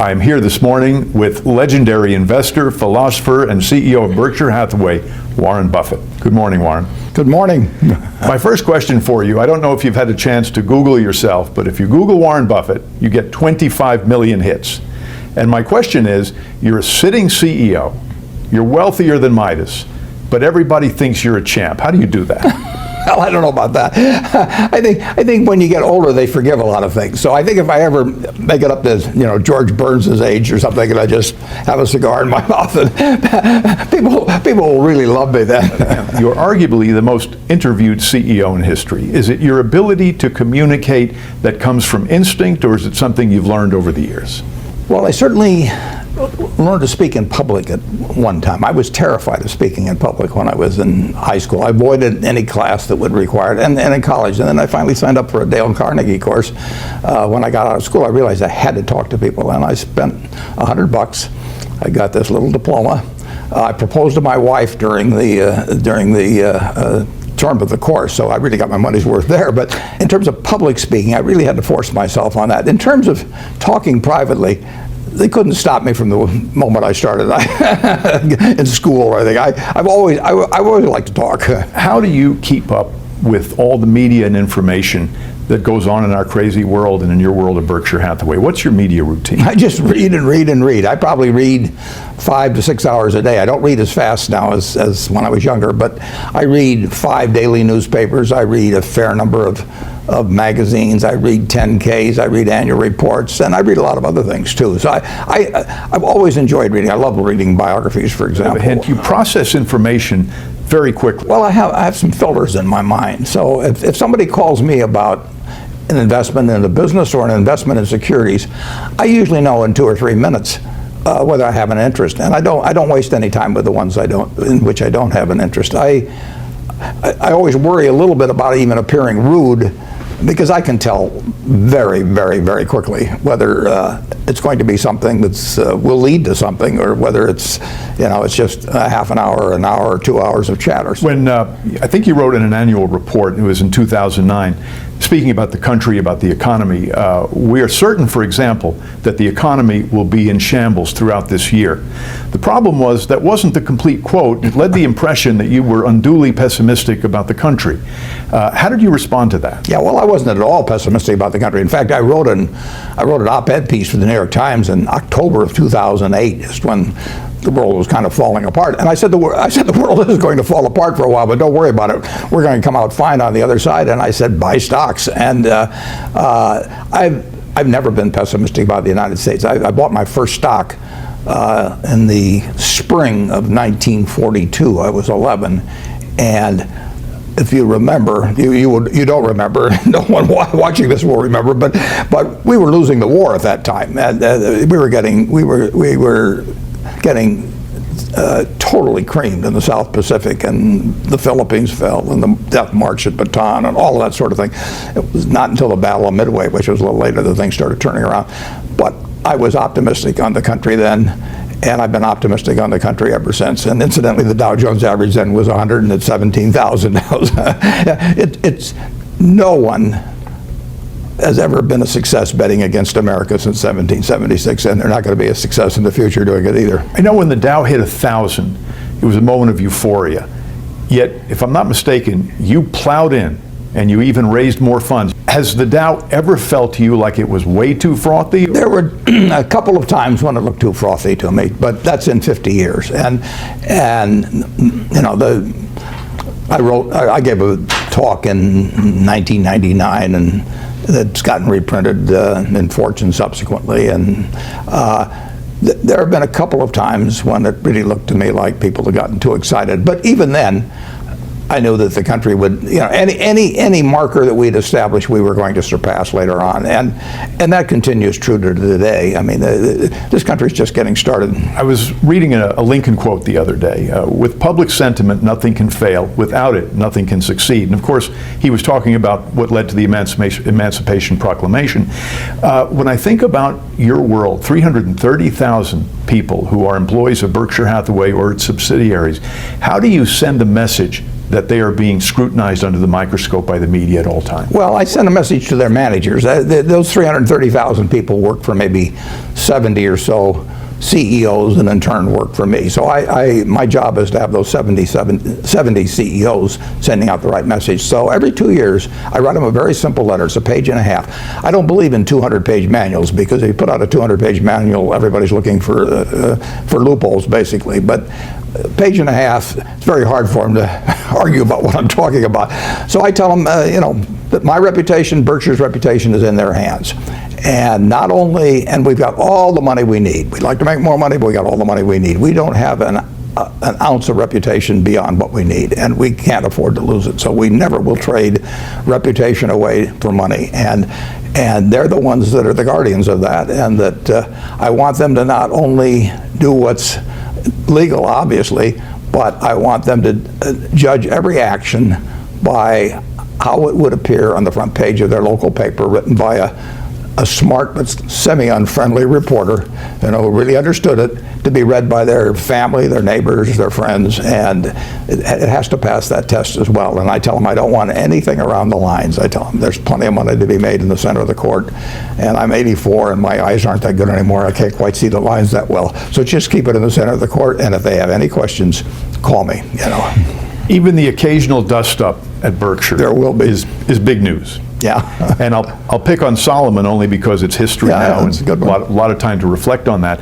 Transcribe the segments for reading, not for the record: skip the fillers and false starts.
I'm here this morning with legendary investor, philosopher, and CEO of Berkshire Hathaway, Warren Buffett. Good morning, Warren. Good morning. My first question for you, I don't know if you've had a chance to Google yourself, but if you Google Warren Buffett, you get 25 million hits. And my question is, you're a sitting CEO, you're wealthier than Midas, but everybody thinks you're a champ. How do you do that? Well, I don't know about that. I think when you get older, they forgive a lot of things. So I think if I ever make it up to George Burns' age or something, and I just have a cigar in my mouth, and people will really love me then. You're arguably the most interviewed CEO in history. Is it your ability to communicate that comes from instinct, or is it something you've learned over the years? Well, I certainly learned to speak in public at one time. I was terrified of speaking in public when I was in high school. I avoided any class that would require it, and in college. And then I finally signed up for a Dale Carnegie course. When I got out of school, I realized I had to talk to people, and I spent $100. I got this little diploma. I proposed to my wife during the term of the course, so I really got my money's worth there. But in terms of public speaking, I really had to force myself on that. In terms of talking privately, they couldn't stop me from the moment I started in school. I think I've always liked to talk. How do you keep up with all the media and information that goes on in our crazy world and in your world of Berkshire Hathaway? What's your media routine? I just read and read and read. I probably read 5 to 6 hours a day. I don't read as fast now as when I was younger, but I read 5 daily newspapers. I read a fair number of magazines. I read 10Ks. I read annual reports, and I read a lot of other things too. So I've always enjoyed reading. I love reading biographies, for example. And you process information very quickly. Well, I have some filters in my mind. So if somebody calls me about an investment in a business or an investment in securities, I usually know in 2 or 3 minutes whether I have an interest, and I don't waste any time with the ones in which I don't have an interest. I always worry a little bit about even appearing rude, because I can tell very, very, very quickly whether it's going to be something that's will lead to something, or whether it's just a half an hour, an hour, or 2 hours of chatter. When I think you wrote in an annual report, it was in 2009, speaking about the country, about the economy, we are certain, for example, that the economy will be in shambles throughout this year. The problem was that wasn't the complete quote. It led the impression that you were unduly pessimistic about the country. How did you respond to that? Yeah, well, I wasn't at all pessimistic about the country. In fact, I wrote an op-ed piece for the New York Times in October of 2008, just when the world was kind of falling apart. And I said the world is going to fall apart for a while, but don't worry about it. We're going to come out fine on the other side. And I said, buy stocks. And I've never been pessimistic about the United States. I bought my first stock in the spring of 1942. I was 11, and if you remember, you don't remember. No one watching this will remember. But we were losing the war at that time, and we were getting totally creamed in the South Pacific, and the Philippines fell, and the Death March at Bataan, and all of that sort of thing. It was not until the Battle of Midway, which was a little later, that things started turning around. But I was optimistic on the country then, and I've been optimistic on the country ever since. And incidentally, the Dow Jones average then was 117,000 now. No one has ever been a success betting against America since 1776, and they're not going to be a success in the future doing it either. I know when the Dow hit 1,000, it was a moment of euphoria. Yet, if I'm not mistaken, you plowed in and you even raised more funds. Has the Dow ever felt to you like it was way too frothy? There were a couple of times when it looked too frothy to me, but that's in 50 years. And I gave a talk in 1999, and it's gotten reprinted in Fortune subsequently, and there have been a couple of times when it really looked to me like people had gotten too excited. But even then, I knew that the country would, any marker that we'd established, we were going to surpass later on, and that continues true to today. I mean, this country's just getting started. I was reading a Lincoln quote the other day: "With public sentiment, nothing can fail. Without it, nothing can succeed." And of course, he was talking about what led to the Emancipation Proclamation. When I think about your world, 330,000 people who are employees of Berkshire Hathaway or its subsidiaries, how do you send a message that they are being scrutinized under the microscope by the media at all times? Well, I send a message to their managers. Those 330,000 people work for maybe 70 or so CEOs and in turn work for me. So my job is to have those 70 CEOs sending out the right message. So every 2 years, I write them a very simple letter. It's a page and a half. I don't believe in 200-page manuals, because if you put out a 200-page manual, everybody's looking for loopholes, basically. But a page and a half, it's very hard for them to argue about what I'm talking about. So I tell them, that my reputation, Berkshire's reputation, is in their hands. And not only, and we've got all the money we need. We'd like to make more money, but we got all the money we need. We don't have an ounce of reputation beyond what we need, and we can't afford to lose it. So we never will trade reputation away for money. And they're the ones that are the guardians of that, and that I want them to not only do what's legal, obviously, but I want them to judge every action by how it would appear on the front page of their local paper, written by a smart but semi-unfriendly reporter, who really understood it, to be read by their family, their neighbors, their friends, and it has to pass that test as well. And I tell them I don't want anything around the lines. I tell them there's plenty of money to be made in the center of the court, and I'm 84 and my eyes aren't that good anymore. I can't quite see the lines that well. So just keep it in the center of the court, and if they have any questions, call me. Even the occasional dust-up at Berkshire there will be. is big news. Yeah. And I'll pick on Solomon only because it's history now, it's a good and a lot of time to reflect on that.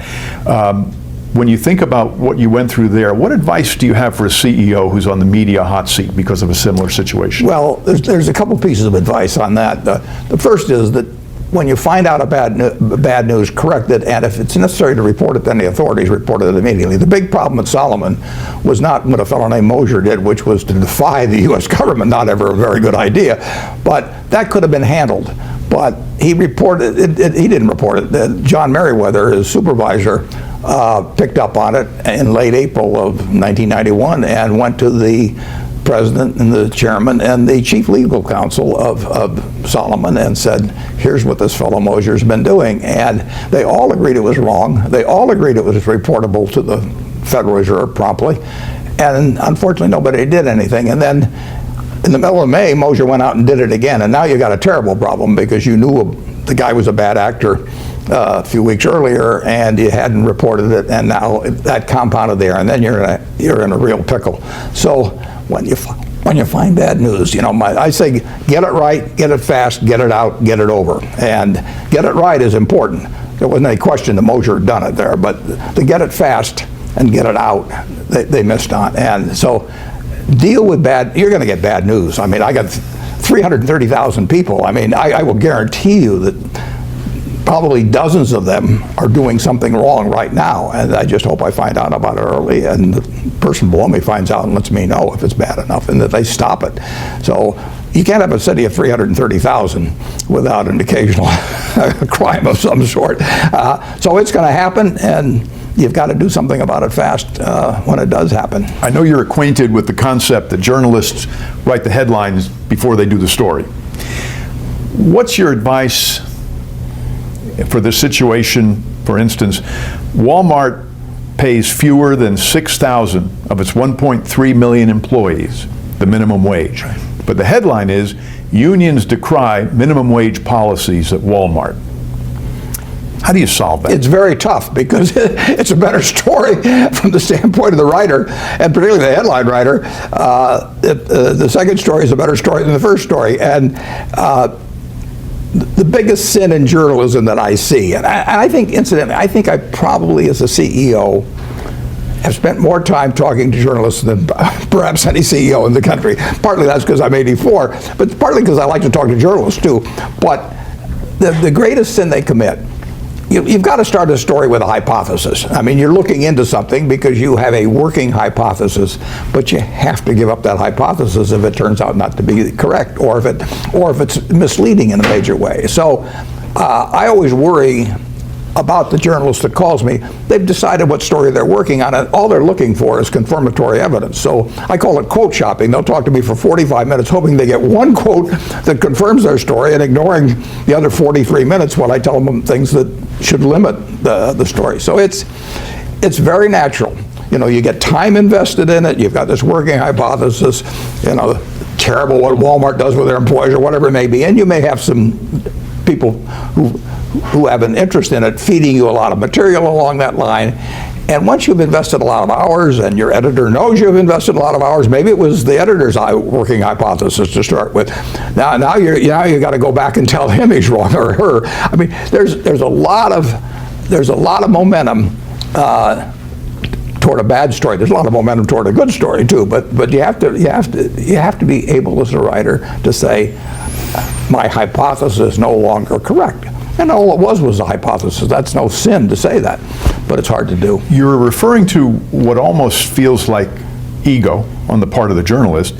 When you think about what you went through there, what advice do you have for a CEO who's on the media hot seat because of a similar situation? Well, there's a couple pieces of advice on that. The first is that when you find out a bad news, correct it, and if it's necessary to report it, then the authorities report it immediately. The big problem with Solomon was not what a fellow named Mosier did, which was to defy the U.S. government, not ever a very good idea, but that could have been handled. But he reported it, he didn't report it. John Merriweather, his supervisor, picked up on it in late April of 1991 and went to the president and the chairman and the chief legal counsel of Solomon and said, here's what this fellow Mosier's been doing. And they all agreed it was wrong. They all agreed it was reportable to the Federal Reserve promptly. And unfortunately, nobody did anything. And then in the middle of May, Mosier went out and did it again. And now you got a terrible problem, because you knew the guy was a bad actor a few weeks earlier, and you hadn't reported it, and now that compounded there, and then you're in a real pickle. So when you find bad news, I say get it right, get it fast, get it out, get it over, and get it right is important. There wasn't any question that Mosier had done it there, but to get it fast and get it out, they missed on. And so deal with you're going to get bad news. I mean, I got 330,000 people. I mean, I will guarantee you that probably dozens of them are doing something wrong right now, and I just hope I find out about it early, and the person below me finds out and lets me know if it's bad enough, and that they stop it. So you can't have a city of 330,000 without an occasional crime of some sort. So it's going to happen, and you've got to do something about it fast when it does happen. I know you're acquainted with the concept that journalists write the headlines before they do the story. What's your advice for this situation? For instance, Walmart pays fewer than 6,000 of its 1.3 million employees the minimum wage. But the headline is, unions decry minimum wage policies at Walmart. How do you solve that? It's very tough, because it's a better story from the standpoint of the writer, and particularly the headline writer. The second story is a better story than the first story. And the biggest sin in journalism that I see, and I think, incidentally, I think I probably, as a CEO, have spent more time talking to journalists than perhaps any CEO in the country. Partly that's because I'm 84, but partly because I like to talk to journalists too. But the greatest sin they commit, you've got to start a story with a hypothesis. I mean, you're looking into something because you have a working hypothesis, but you have to give up that hypothesis if it turns out not to be correct, or if it's misleading in a major way. So I always worry about the journalist that calls me. They've decided what story they're working on, and all they're looking for is confirmatory evidence. So I call it quote shopping. They'll talk to me for 45 minutes hoping they get one quote that confirms their story, and ignoring the other 43 minutes when I tell them things that should limit the story. So it's very natural. you get time invested in it, you've got this working hypothesis, terrible what Walmart does with their employees or whatever it may be, and you may have some people who have an interest in it feeding you a lot of material along that line. And once you've invested a lot of hours and your editor knows you've invested a lot of hours, maybe it was the editor's working hypothesis to start with. Now you got to go back and tell him he's wrong or her. I mean, there's a lot of momentum toward a bad story. There's a lot of momentum toward a good story too. But you have to be able as a writer to say, my hypothesis is no longer correct. And all it was a hypothesis. That's no sin to say that, but it's hard to do. You're referring to what almost feels like ego on the part of the journalist,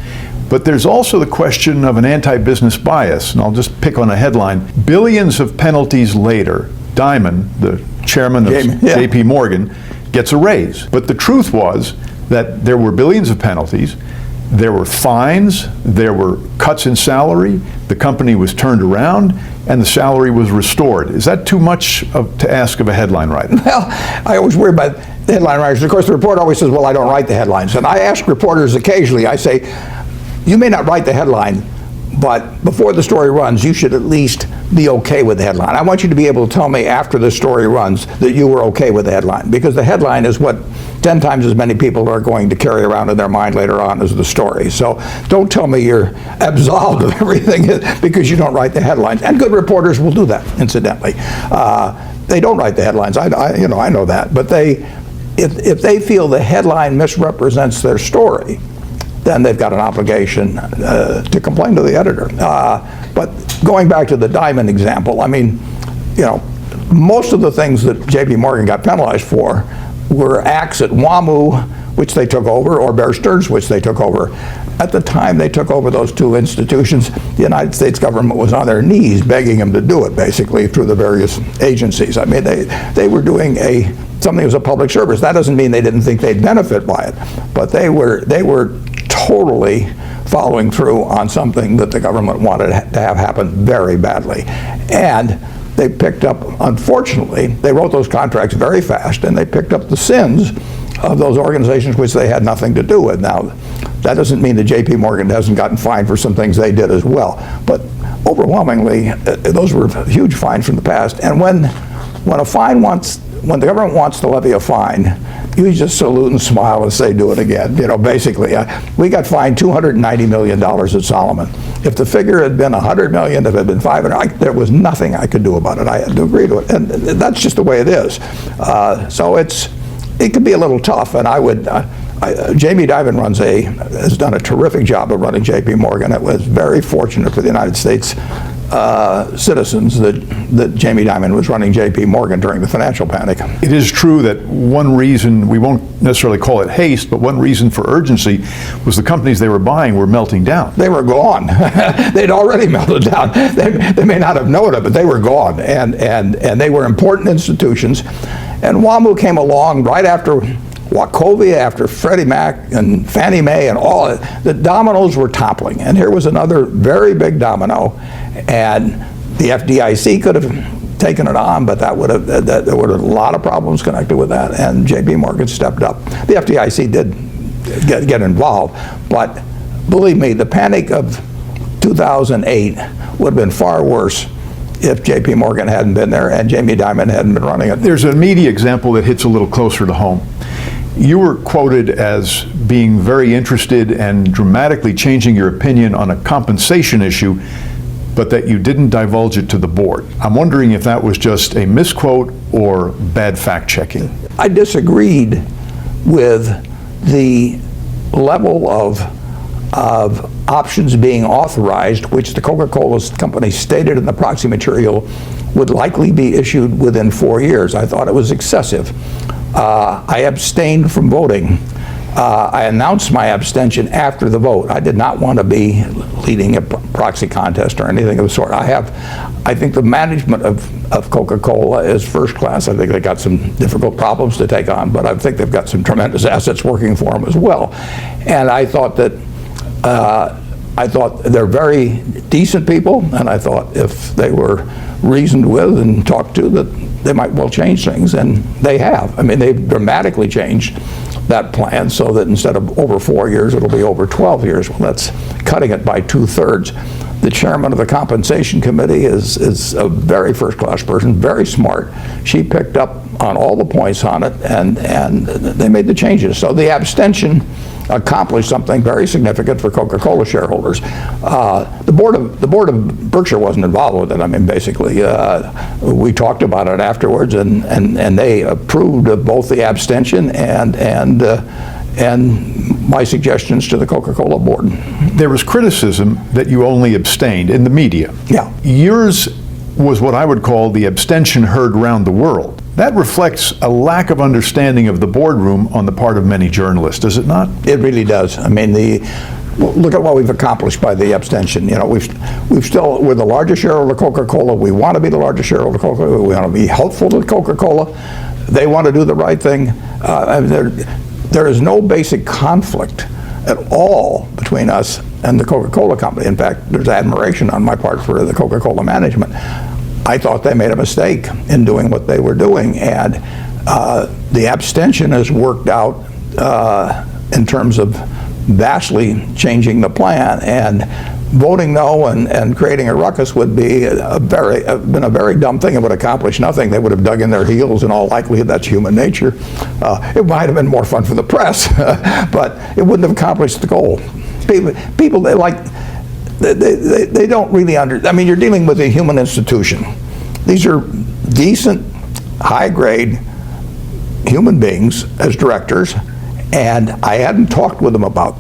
but there's also the question of an anti-business bias, and I'll just pick on a headline. Billions of penalties later, Dimon, the chairman of JP Morgan, gets a raise. But the truth was that there were billions of penalties, there were fines, there were cuts in salary, the company was turned around, and the salary was restored. Is that too much to ask of a headline writer? Well, I always worry about the headline writers. Of course, the reporter always says, well, I don't write the headlines. And I ask reporters occasionally, I say, you may not write the headline, but before the story runs, you should at least be okay with the headline. I want you to be able to tell me after the story runs that you were okay with the headline, because the headline is what 10 times as many people are going to carry around in their mind later on as the story. So don't tell me you're absolved of everything because you don't write the headlines. And good reporters will do that, incidentally. They don't write the headlines. I know that. But if they feel the headline misrepresents their story, then they've got an obligation to complain to the editor. But going back to the Dimon example, I mean, most of the things that JP Morgan got penalized for were acts at WAMU, which they took over, or Bear Stearns, which they took over. At the time they took over those two institutions, the United States government was on their knees begging them to do it, basically, through the various agencies. I mean, they were doing something that was a public service. That doesn't mean they didn't think they'd benefit by it, but they were totally following through on something that the government wanted to have happen very badly. And they picked up, unfortunately, they wrote those contracts very fast, and they picked up the sins of those organizations which they had nothing to do with. Now, that doesn't mean that JP Morgan hasn't gotten fined for some things they did as well, but overwhelmingly, those were huge fines from the past. And when the government wants to levy a fine, you just salute and smile and say, do it again. Basically, we got fined $290 million at Solomon. If the figure had been $100 million, if it had been $500, there was nothing I could do about it. I had to agree to it, and that's just the way it is. So it could be a little tough, and Jamie Dimon has done a terrific job of running JP Morgan. It was very fortunate for the United States citizens that Jamie Dimon was running JP Morgan during the financial panic. It is true that one reason, we won't necessarily call it haste, but one reason for urgency was the companies they were buying were melting down. They were gone. They'd already melted down. They may not have known it, but they were gone. And they were important institutions. And WAMU came along right after Wachovia, after Freddie Mac and Fannie Mae, and all the dominoes were toppling. And here was another very big domino, and the FDIC could have taken it on, but there would have a lot of problems connected with that, and JP Morgan stepped up. The FDIC did get involved, but believe me, the panic of 2008 would have been far worse if JP Morgan hadn't been there and Jamie Dimon hadn't been running it. There's an immediate example that hits a little closer to home. You were quoted as being very interested and dramatically changing your opinion on a compensation issue, but that you didn't divulge it to the board. I'm wondering if that was just a misquote or bad fact-checking. I disagreed with the level of options being authorized, which the Coca-Cola company stated in the proxy material would likely be issued within 4 years. I thought it was excessive. I abstained from voting. I announced my abstention after the vote. I did not want to be leading a proxy contest or anything of the sort. I think the management of Coca-Cola is first class. I think they got some difficult problems to take on, but I think they've got some tremendous assets working for them as well. And I thought they're very decent people, and I thought if they were reasoned with and talked to, that they might well change things, and they have. I mean, they've dramatically changed that plan so that instead of over 4 years, it'll be over 12 years. Well, that's cutting it by 2/3. The chairman of the compensation committee is a very first-class person, very smart. She picked up on all the points on it, and they made the changes. So the abstention accomplished something very significant for Coca-Cola shareholders. The board of Berkshire wasn't involved with it. I mean, basically, we talked about it afterwards, and they approved of both the abstention and my suggestions to the Coca-Cola board. There was criticism that you only abstained in the media. Yeah. Yours was what I would call the abstention heard around the world. That reflects a lack of understanding of the boardroom on the part of many journalists, does it not? It really does. I mean, look at what we've accomplished by the abstention. You know, we're the largest shareholder of Coca-Cola. We want to be the largest shareholder of Coca-Cola. We want to be helpful to Coca-Cola. They want to do the right thing. There is no basic conflict at all between us and the Coca-Cola company. In fact, there's admiration on my part for the Coca-Cola management. I thought they made a mistake in doing what they were doing, and the abstention has worked out in terms of vastly changing the plan, and voting no and creating a ruckus would be been a very dumb thing. It would accomplish nothing. They would have dug in their heels in all likelihood. That's human nature. It might have been more fun for the press, but it wouldn't have accomplished the goal. People they don't really I mean, you're dealing with a human institution. These are decent, high-grade human beings as directors, and I hadn't talked with them about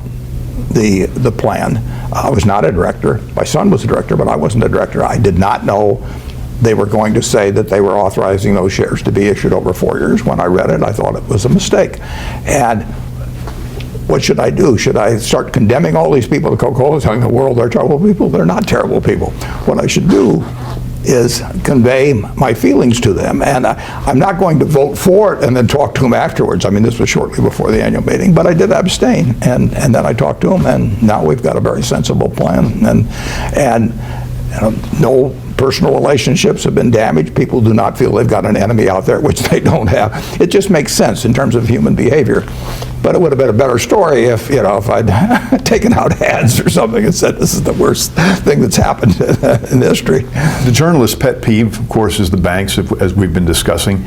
the plan. I was not a director. My son was a director, but I wasn't a director. I did not know they were going to say that they were authorizing those shares to be issued over 4 years. When I read it, I thought it was a mistake. And what should I do? Should I start condemning all these people at Coca-Cola, telling the world they're terrible people? They're not terrible people. What I should do is convey my feelings to them, and I'm not going to vote for it and then talk to them afterwards. I mean, this was shortly before the annual meeting, but I did abstain, and then I talked to them, and now we've got a very sensible plan, and no personal relationships have been damaged. People do not feel they've got an enemy out there, which they don't have. It just makes sense in terms of human behavior. But it would have been a better story if I'd taken out ads or something and said this is the worst thing that's happened in history. The journalist's pet peeve, of course, is the banks, as we've been discussing.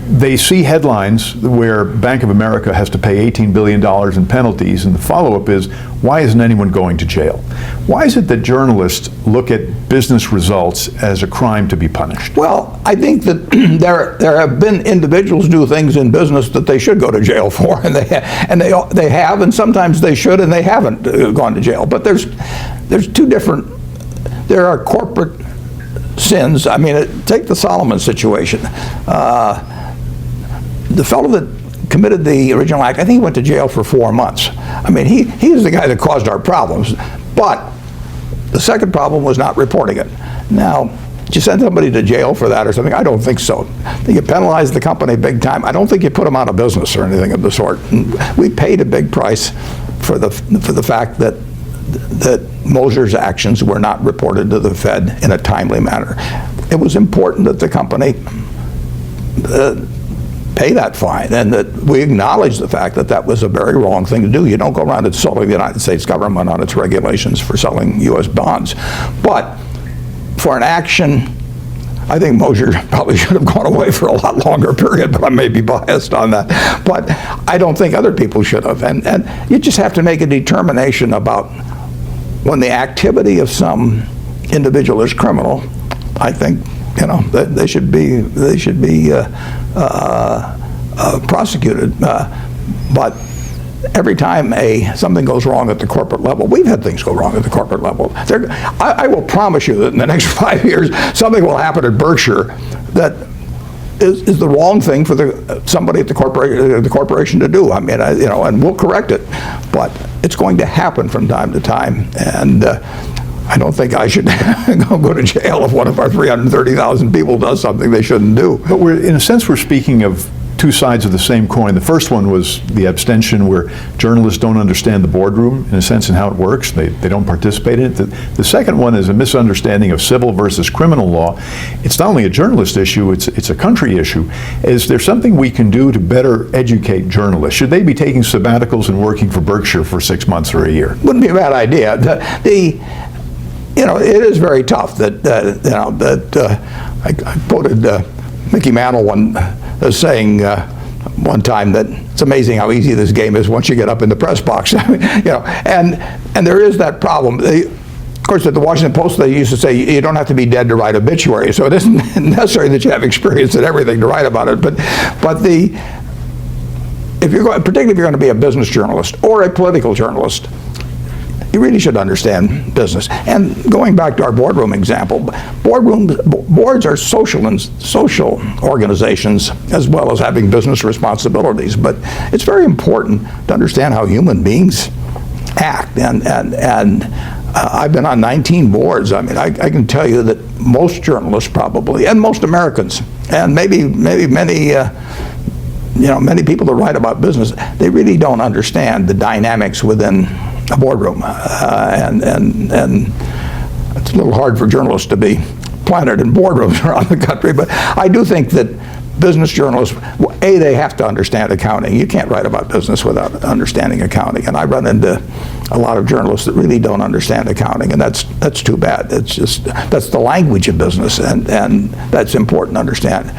They see headlines where Bank of America has to pay $18 billion in penalties, and the follow-up is, why isn't anyone going to jail? Why is it that journalists look at business results as a crime to be punished? Well, I think that there have been individuals do things in business that they should go to jail for, and they have, and sometimes they should, and they haven't gone to jail. But there's two different. There are corporate sins. I mean, take the Solomon situation. The fellow that committed the original act, I think he went to jail for 4 months. I mean, he was the guy that caused our problems. But the second problem was not reporting it. Now, did you send somebody to jail for that or something? I don't think so. You penalize the company big time. I don't think you put them out of business or anything of the sort. And we paid a big price for the fact that Moser's actions were not reported to the Fed in a timely manner. It was important that the company pay that fine, and that we acknowledge the fact that that was a very wrong thing to do. You don't go around insulting the United States government on its regulations for selling U.S. bonds. But for an action, I think Moser probably should have gone away for a lot longer period, but I may be biased on that. But I don't think other people should have. And you just have to make a determination about when the activity of some individual is criminal. I think they should be prosecuted. But every time something goes wrong at the corporate level, we've had things go wrong at the corporate level. I will promise you that in the next 5 years, something will happen at Berkshire that is the wrong thing for somebody at the corporation to do. I mean, and we'll correct it. But it's going to happen from time to time, and I don't think I should go to jail if one of our 330,000 people does something they shouldn't do. But in a sense, we're speaking of two sides of the same coin. The first one was the abstention, where journalists don't understand the boardroom, in a sense, and how it works. They don't participate in it. The second one is a misunderstanding of civil versus criminal law. It's not only a journalist issue, it's a country issue. Is there something we can do to better educate journalists? Should they be taking sabbaticals and working for Berkshire for 6 months or a year? Wouldn't be a bad idea. It is very tough I quoted Mickey Mantle saying one time that it's amazing how easy this game is once you get up in the press box. And there is that problem. Of course, at the Washington Post, they used to say you don't have to be dead to write obituaries, so it isn't necessary that you have experience in everything to write about it. Particularly if you're going to be a business journalist or a political journalist, you really should understand business. And going back to our boardroom example, boards are social organizations as well as having business responsibilities. But it's very important to understand how human beings act. And I've been on 19 boards. I mean, I can tell you that most journalists probably, and most Americans, and maybe many many people that write about business, they really don't understand the dynamics within a boardroom, and it's a little hard for journalists to be planted in boardrooms around the country. But I do think that business journalists, they have to understand accounting. You can't write about business without understanding accounting. And I run into a lot of journalists that really don't understand accounting, and that's too bad. That's the language of business, and that's important to understand.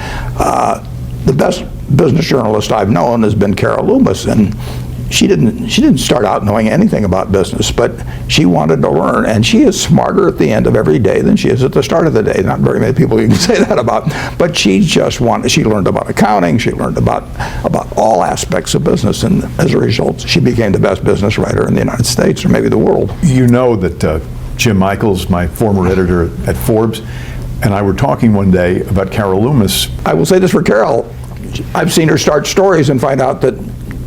The best business journalist I've known has been Carol Loomis, and she didn't start out knowing anything about business, but she wanted to learn, and she is smarter at the end of every day than she is at the start of the day. Not very many people you can say that about, but she learned about accounting, she learned about all aspects of business, and as a result, she became the best business writer in the United States, or maybe the world. You know that Jim Michaels, my former editor at Forbes, and I were talking one day about Carol Loomis. I will say this for Carol. I've seen her start stories and find out that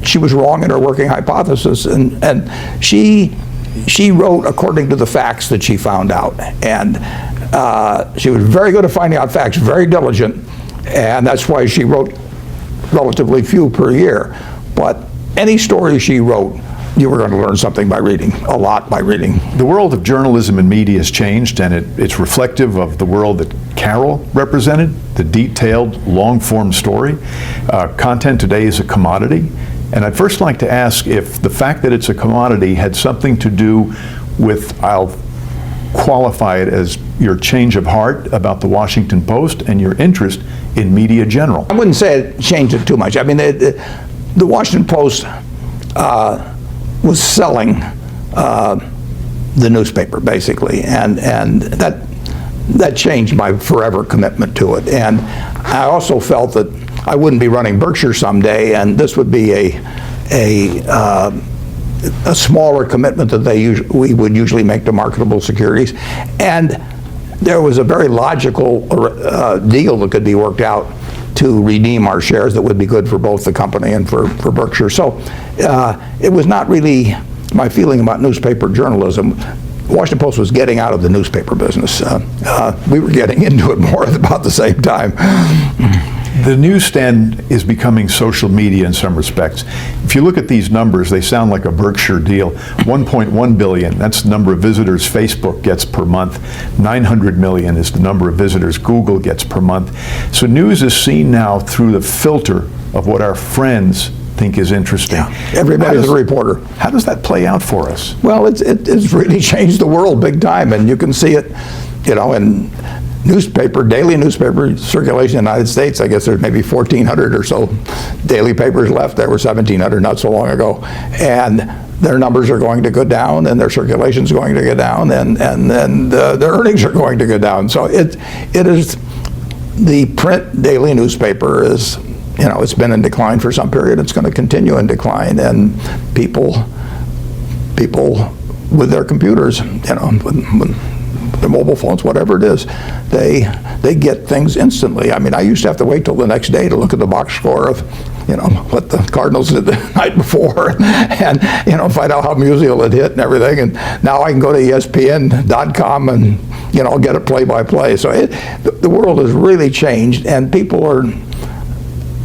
she was wrong in her working hypothesis, and she wrote according to the facts that she found out, and she was very good at finding out facts, very diligent, and that's why she wrote relatively few per year. But any story she wrote, you were going to learn something by reading, a lot by reading. The world of journalism and media has changed, and it's reflective of the world that Carol represented, the detailed, long-form story. Content today is a commodity, and I'd first like to ask if the fact that it's a commodity had something to do with, I'll qualify it as your change of heart about the Washington Post and your interest in media general. I wouldn't say it changed it too much. I mean, the Washington Post was selling the newspaper, basically, and that changed my forever commitment to it. And I also felt that I wouldn't be running Berkshire someday, and this would be a smaller commitment that we would usually make to marketable securities. And there was a very logical deal that could be worked out to redeem our shares that would be good for both the company and for Berkshire. So it was not really my feeling about newspaper journalism. The Washington Post was getting out of the newspaper business. We were getting into it more at about the same time. The newsstand is becoming social media in some respects. If you look at these numbers, they sound like a Berkshire deal. 1.1 billion, that's the number of visitors Facebook gets per month. 900 million is the number of visitors Google gets per month. So news is seen now through the filter of what our friends think is interesting. Yeah. Everybody's a reporter. How does that play out for us? Well, it's really changed the world big time, and you can see it, in daily newspaper circulation in the United States. I guess there's maybe 1,400 or so daily papers left. There were 1,700 not so long ago, and their numbers are going to go down, and their circulation is going to go down, and their earnings are going to go down. So it is, the print daily newspaper is, it's been in decline for some period. It's going to continue in decline, and people with their computers, with their mobile phones, whatever it is, they get things instantly. I mean, I used to have to wait till the next day to look at the box score of, what the Cardinals did the night before, and find out how Musial had hit and everything. And now I can go to ESPN.com and get it play by play. So the world has really changed, and people are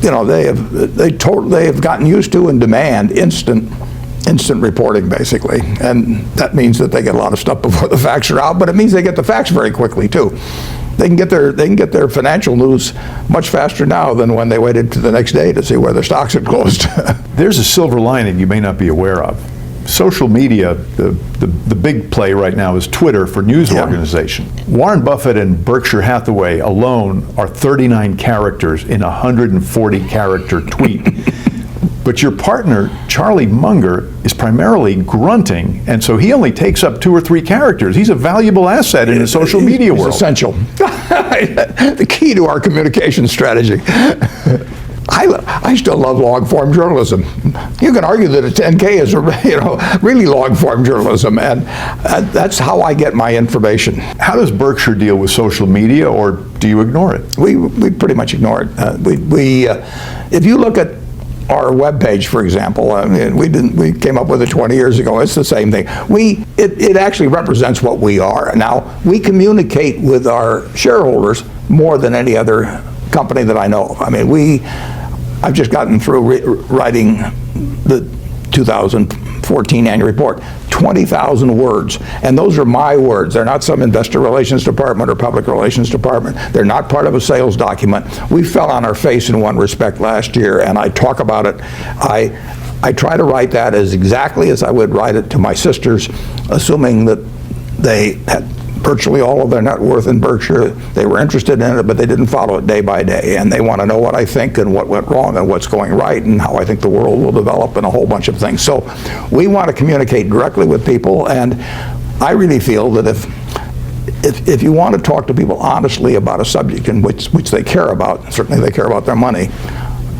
they have gotten used to and demand instant reporting, basically, and that means that they get a lot of stuff before the facts are out, but it means they get the facts very quickly too. They can get their financial news much faster now than when they waited to the next day to see where their stocks had closed. There's a silver lining you may not be aware of. Social media, the big play right now is Twitter for news organization. Warren Buffett and Berkshire Hathaway alone are 39 characters in a 140-character tweet. But your partner, Charlie Munger, is primarily grunting, and so he only takes up 2 or 3 characters. He's a valuable asset in the social media world. He's essential. The key to our communication strategy. I still love long-form journalism. You can argue that a 10K is really long-form journalism, and that's how I get my information. How does Berkshire deal with social media, or do you ignore it? We pretty much ignore it. If you look at our webpage, for example, I mean, we came up with it 20 years ago. It's the same thing. It actually represents what we are. Now, we communicate with our shareholders more than any other company that I know of. I mean, I've just gotten through writing the 2014 annual report, 20,000 words, and those are my words. They're not some investor relations department or public relations department. They're not part of a sales document. We fell on our face in one respect last year, and I talk about it. I try to write that as exactly as I would write it to my sisters, assuming that they had virtually all of their net worth in Berkshire. They were interested in it, but they didn't follow it day by day, and they want to know what I think and what went wrong and what's going right and how I think the world will develop and a whole bunch of things. So we want to communicate directly with people, and I really feel that if you want to talk to people honestly about a subject in which they care about, certainly they care about their money,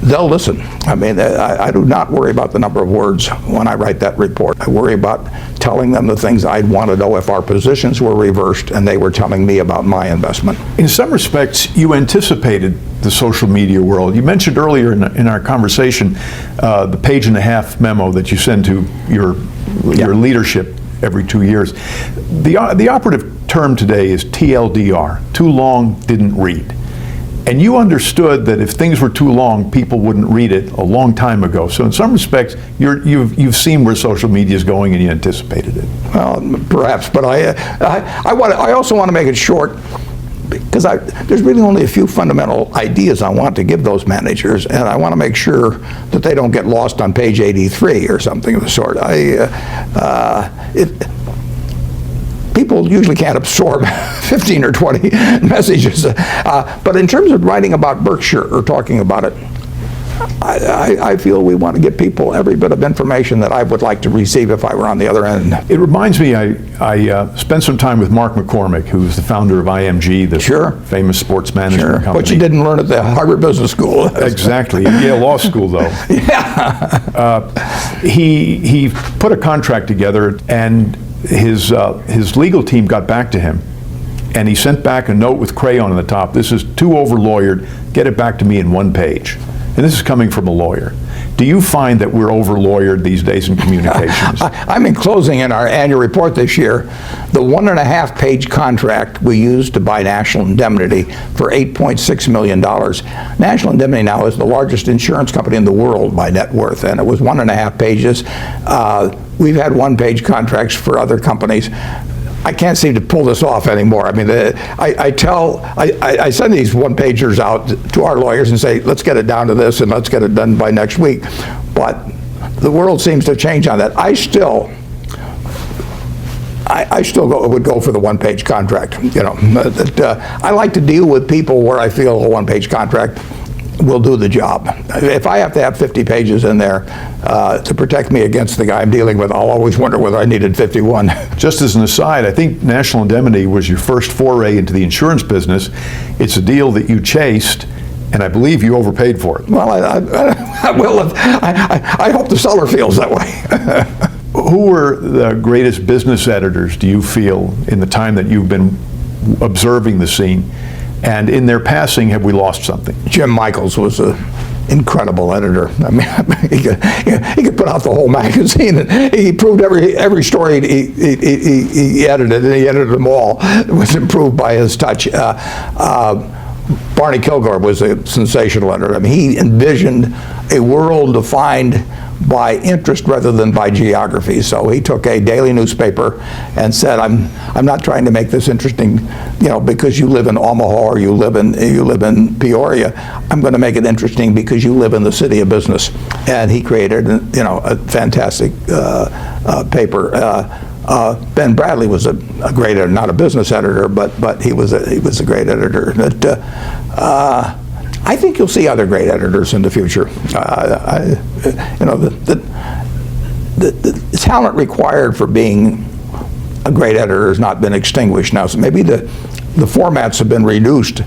they'll listen. I mean, I do not worry about the number of words when I write that report. I worry about telling them the things I'd want to know if our positions were reversed and they were telling me about my investment. In some respects, you anticipated the social media world. You mentioned earlier in our conversation the page-and-a-half memo that you send to your leadership every 2 years. The operative term today is TLDR, too long, didn't read. And you understood that if things were too long, people wouldn't read it a long time ago. So in some respects, you've seen where social media is going, and you anticipated it. Well, perhaps, but I also want to make it short, because there's really only a few fundamental ideas I want to give those managers, and I want to make sure that they don't get lost on page 83 or something of the sort. People usually can't absorb 15 or 20 messages. But in terms of writing about Berkshire or talking about it, I feel we want to give people every bit of information that I would like to receive if I were on the other end. It reminds me, I spent some time with Mark McCormick, who's the founder of IMG, the famous sports management company. But you didn't learn at the Harvard Business School. Exactly. Yale Law School, though. Yeah. He put a contract together, and his legal team got back to him, and he sent back a note with crayon on the top. This is too over-lawyered. Get it back to me in 1 page. And this is coming from a lawyer. Do you find that we're over-lawyered these days in communications? I'm enclosing in our annual report this year the 1.5-page contract we used to buy National Indemnity for $8.6 million. National Indemnity now is the largest insurance company in the world by net worth, and it was 1.5 pages. We've had 1-page contracts for other companies. I can't seem to pull this off anymore. I mean, I send these 1-pagers out to our lawyers and say, let's get it down to this and let's get it done by next week. But the world seems to change on that. I still would go for the 1-page contract. You know, I like to deal with people where I feel a 1-page contract will do the job. If I have to have 50 pages in there to protect me against the guy I'm dealing with, I'll always wonder whether I needed 51. Just as an aside, I think National Indemnity was your first foray into the insurance business. It's a deal that you chased, and I believe you overpaid for it. Well, I hope the seller feels that way. Who were the greatest business editors, do you feel, in the time that you've been observing the scene? And in their passing, have we lost something? Jim Michaels was an incredible editor. I mean, he could put out the whole magazine, and he proved every story he edited, and he edited them all. It was improved by his touch. Barney Kilgore was a sensational editor. I mean, he envisioned a world defined by interest rather than by geography. So he took a daily newspaper and said, I'm not trying to make this interesting, because you live in Omaha or you live in Peoria. I'm going to make it interesting because you live in the city of business. And he created, a fantastic paper. Ben Bradley was a great editor, not a business editor, but he was a great editor. I think you'll see other great editors in the future. The talent required for being a great editor has not been extinguished now. So maybe the formats have been reduced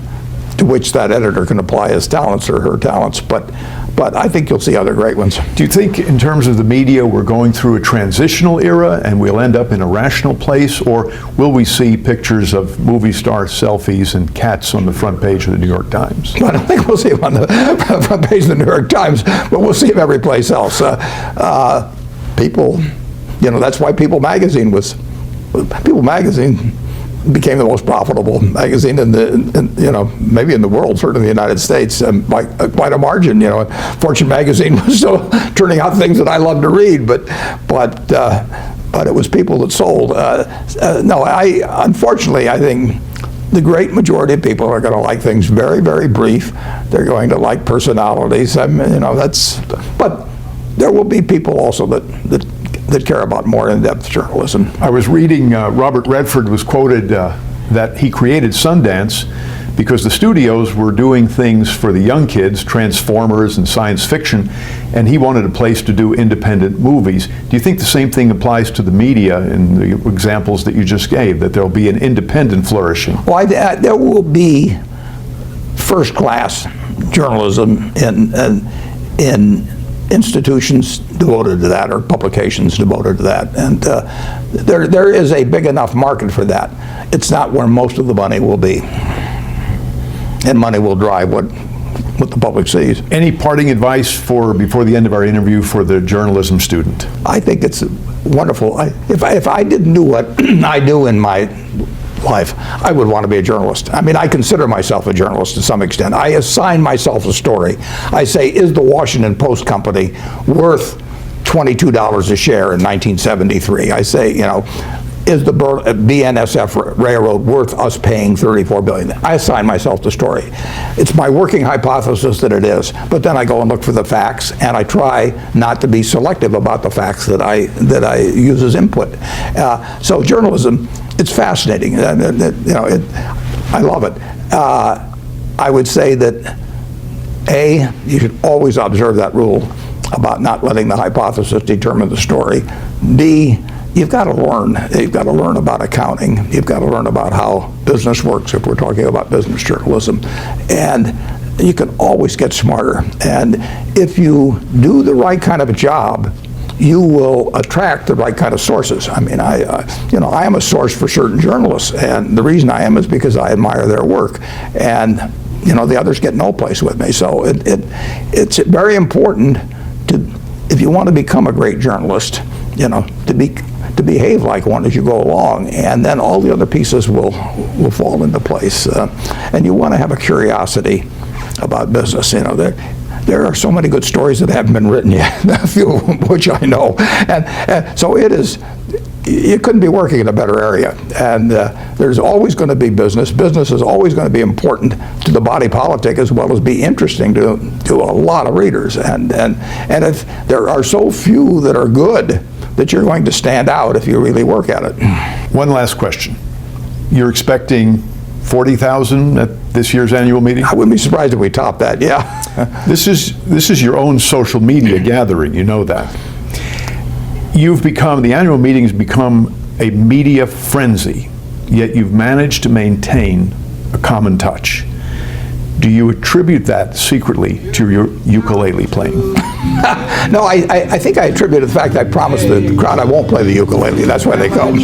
to which that editor can apply his talents or her talents, but I think you'll see other great ones. Do you think, in terms of the media, we're going through a transitional era and we'll end up in a rational place, or will we see pictures of movie star selfies and cats on the front page of the New York Times? I don't think we'll see them on the front page of the New York Times, but we'll see them every place else. People, that's why People Magazine became the most profitable magazine maybe in the world, certainly in the United States, by quite a margin. Fortune magazine was still turning out things that I love to read, but it was People that sold. Unfortunately, I think the great majority of people are going to like things very, very brief. They're going to like personalities. But there will be people also that care about more in-depth journalism. I was reading Robert Redford was quoted that he created Sundance because the studios were doing things for the young kids, Transformers and science fiction, and he wanted a place to do independent movies. Do you think the same thing applies to the media in the examples that you just gave, that there'll be an independent flourishing? Well, there will be first-class journalism in institutions devoted to that, or publications devoted to that, and there is a big enough market for that. It's not where most of the money will be, and money will drive what the public sees. Any parting advice before the end of our interview for the journalism student? I think it's wonderful. If I didn't do what I do in my life, I would want to be a journalist. I mean, I consider myself a journalist to some extent. I assign myself a story. I say, is the Washington Post Company worth $22 a share in 1973? I say, is the BNSF Railroad worth us paying $34 billion? I assign myself the story. It's my working hypothesis that it is, but then I go and look for the facts, and I try not to be selective about the facts that I use as input. So journalism, it's fascinating. I love it. I would say that you should always observe that rule about not letting the hypothesis determine the story. B, you've got to learn. You've got to learn about accounting. You've got to learn about how business works, if we're talking about business journalism. And you can always get smarter. And if you do the right kind of a job, you will attract the right kind of sources. I mean, I am a source for certain journalists, and the reason I am is because I admire their work, and the others get no place with me. So it's very important if you want to become a great journalist, to behave like one as you go along, and then all the other pieces will fall into place. And you want to have a curiosity about business. There are so many good stories that haven't been written yet, a few of them which I know. And so you couldn't be working in a better area. And there's always going to be business. Business is always going to be important to the body politic, as well as be interesting to a lot of readers. And if there are so few that are good, that you're going to stand out if you really work at it. One last question. You're expecting 40,000 at this year's annual meeting? I wouldn't be surprised if we topped that, yeah. This is your own social media gathering, you know that. The annual meeting has become a media frenzy, yet you've managed to maintain a common touch. Do you attribute that secretly to your ukulele playing? No, I think I attribute it to the fact that I promised the crowd I won't play the ukulele. That's why they come.